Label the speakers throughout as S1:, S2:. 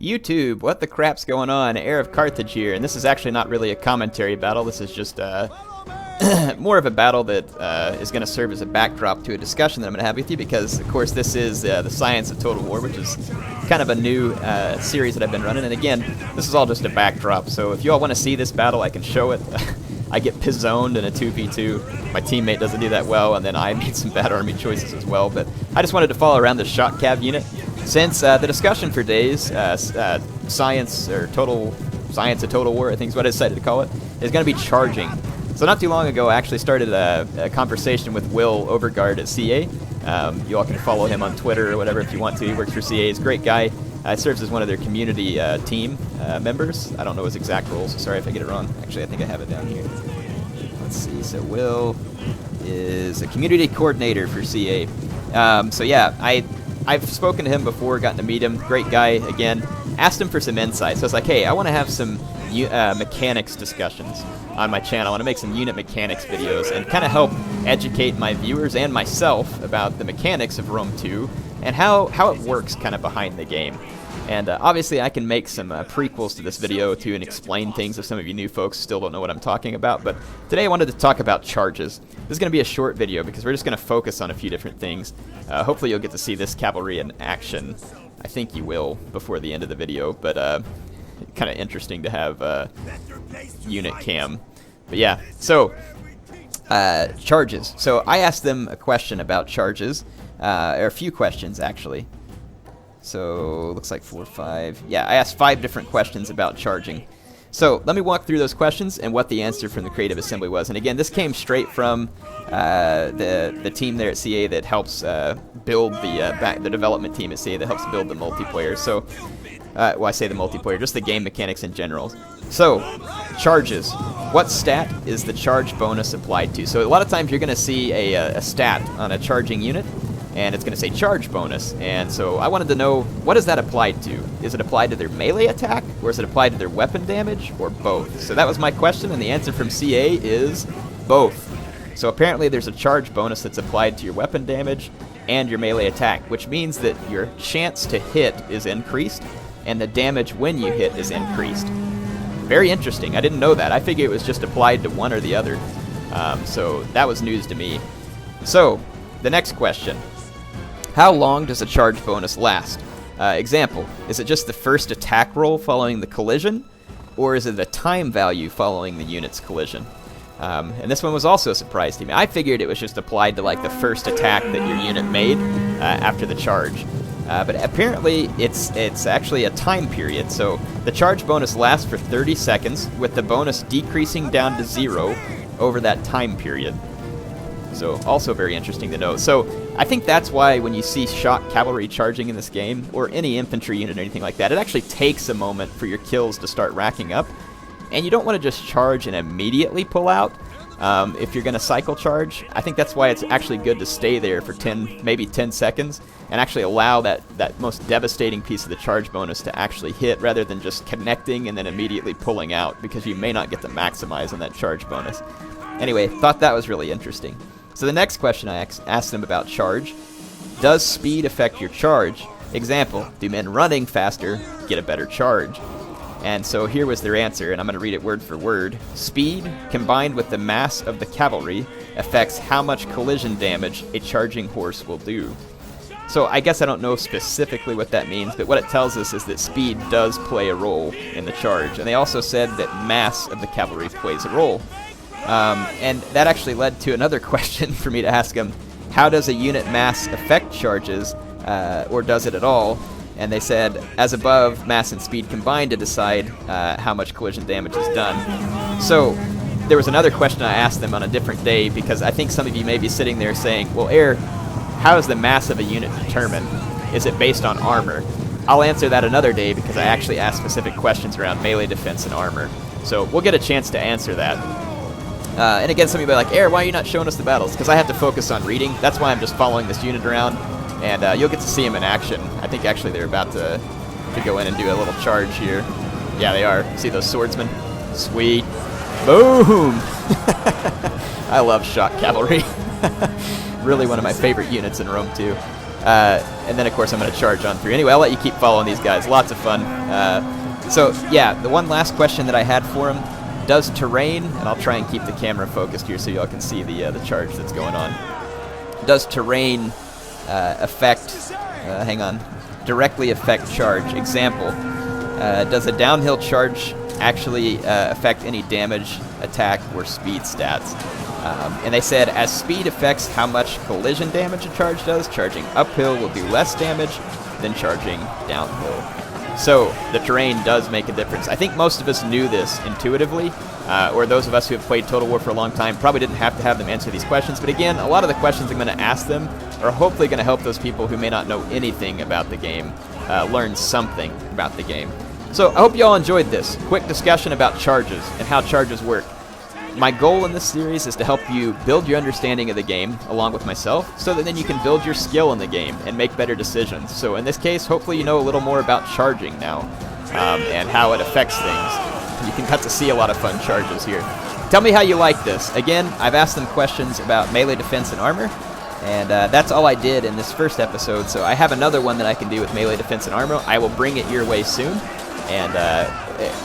S1: YouTube, what the crap's going on? HeirofCarthage here, and this is actually not really a commentary battle. This is just more of a battle that is going to serve as a backdrop to a discussion that I'm going to have with you because, of course, this is the Science of Total War, which is kind of a new series that I've been running. And again, this is all just a backdrop, so if you all want to see this battle, I can show it. I get pizzoned in a 2v2. My teammate doesn't do that well, and then I made some bad army choices as well. But I just wanted to follow around the shock cav unit. Since the discussion for days, Science of Total War, I think is what I decided to call it, is going to be charging. So not too long ago, I actually started a conversation with Will Overguard at CA. You all can follow him on Twitter or whatever if you want to. He works for CA. He's a great guy. Serves as one of their community team members. I don't know his exact role, so sorry if I get it wrong. Actually, I think I have it down here. Let's see. So Will is a community coordinator for CA. So yeah, I've spoken to him before, gotten to meet him. Great guy, again. Asked him for some insight. So I was like, hey, I want to have some mechanics discussions on my channel. I want to make some unit mechanics videos and kind of help educate my viewers and myself about the mechanics of Rome 2 and how it works kind of behind the game. And obviously I can make some prequels to this video too and explain things if some of you new folks still don't know what I'm talking about. But today I wanted to talk about charges. This is going to be a short video because we're just going to focus on a few different things. Hopefully you'll get to see this cavalry in action. I think you will before the end of the video, but kind of interesting to have unit cam. But yeah, so charges. So I asked them a question about charges, or a few questions actually. So looks like 4 or 5. Yeah, I asked 5 different questions about charging. So let me walk through those questions and what the answer from the Creative Assembly was. And again, this came straight from the team there at CA that helps build the development team at CA that helps build the multiplayer. So, well, I say the multiplayer, just the game mechanics in general. So, charges. What stat is the charge bonus applied to? So a lot of times you're going to see a stat on a charging unit, and it's going to say charge bonus. And so I wanted to know, what is that applied to? Is it applied to their melee attack, or is it applied to their weapon damage, or both? So that was my question, and the answer from CA is both. So apparently there's a charge bonus that's applied to your weapon damage and your melee attack, which means that your chance to hit is increased, and the damage when you hit is increased. Very interesting. I didn't know that. I figured it was just applied to one or the other. So that was news to me. So, the next question. How long does a charge bonus last? Example, is it just the first attack roll following the collision, or is it a time value following the unit's collision? And this one was also a surprise to me. I figured it was just applied to like the first attack that your unit made after the charge. But apparently it's actually a time period. So the charge bonus lasts for 30 seconds with the bonus decreasing down to 0 over that time period. So also very interesting to know. So I think that's why when you see shock cavalry charging in this game, or any infantry unit or anything like that, it actually takes a moment for your kills to start racking up. And you don't want to just charge and immediately pull out if you're going to cycle charge. I think that's why it's actually good to stay there for maybe 10 seconds and actually allow that most devastating piece of the charge bonus to actually hit rather than just connecting and then immediately pulling out, because you may not get to maximize on that charge bonus. Anyway, thought that was really interesting. So the next question I asked them about charge. Does speed affect your charge? Example, do men running faster get a better charge? And so here was their answer, and I'm going to read it word for word. Speed, combined with the mass of the cavalry, affects how much collision damage a charging horse will do. So I guess I don't know specifically what that means, but what it tells us is that speed does play a role in the charge. And they also said that mass of the cavalry plays a role. And that actually led to another question for me to ask them. How does a unit mass affect charges, or does it at all? And they said, as above, mass and speed combined to decide how much collision damage is done. So there was another question I asked them on a different day, because I think some of you may be sitting there saying, well, how is the mass of a unit determined? Is it based on armor? I'll answer that another day, because I actually asked specific questions around melee defense and armor. So we'll get a chance to answer that. And again, some of you will be like, why are you not showing us the battles? Because I have to focus on reading. That's why I'm just following this unit around. And you'll get to see them in action. I think actually they're about to go in and do a little charge here. Yeah, they are. See those swordsmen? Sweet. Boom! I love shock cavalry. Really one of my favorite units in Rome 2. And then, of course, I'm going to charge on through. Anyway, I'll let you keep following these guys. Lots of fun. So, yeah, the one last question that I had for him, does terrain, and I'll try and keep the camera focused here so y'all can see the charge that's going on. Does terrain directly affect charge? Example, does a downhill charge actually affect any damage, attack, or speed stats? And they said, as speed affects how much collision damage a charge does, charging uphill will do less damage than charging downhill. So the terrain does make a difference. I think most of us knew this intuitively, or those of us who have played Total War for a long time probably didn't have to have them answer these questions. But again, a lot of the questions I'm going to ask them are hopefully going to help those people who may not know anything about the game learn something about the game. So I hope you all enjoyed this quick discussion about charges and how charges work. My goal in this series is to help you build your understanding of the game along with myself, so that then you can build your skill in the game and make better decisions. So in this case, hopefully you know a little more about charging now, and how it affects things. You can cut to see a lot of fun charges here. Tell me how you like this. Again, I've asked them questions about melee defense and armor, and that's all I did in this first episode, so I have another one that I can do with melee defense and armor. I will bring it your way soon, and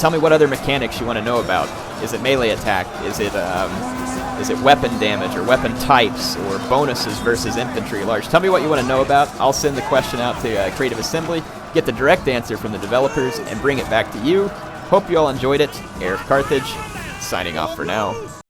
S1: tell me what other mechanics you want to know about. Is it melee attack? Is it weapon damage or weapon types or bonuses versus infantry large? Tell me what you want to know about. I'll send the question out to Creative Assembly, get the direct answer from the developers, and bring it back to you. Hope you all enjoyed it. HeirofCarthage, signing off for now.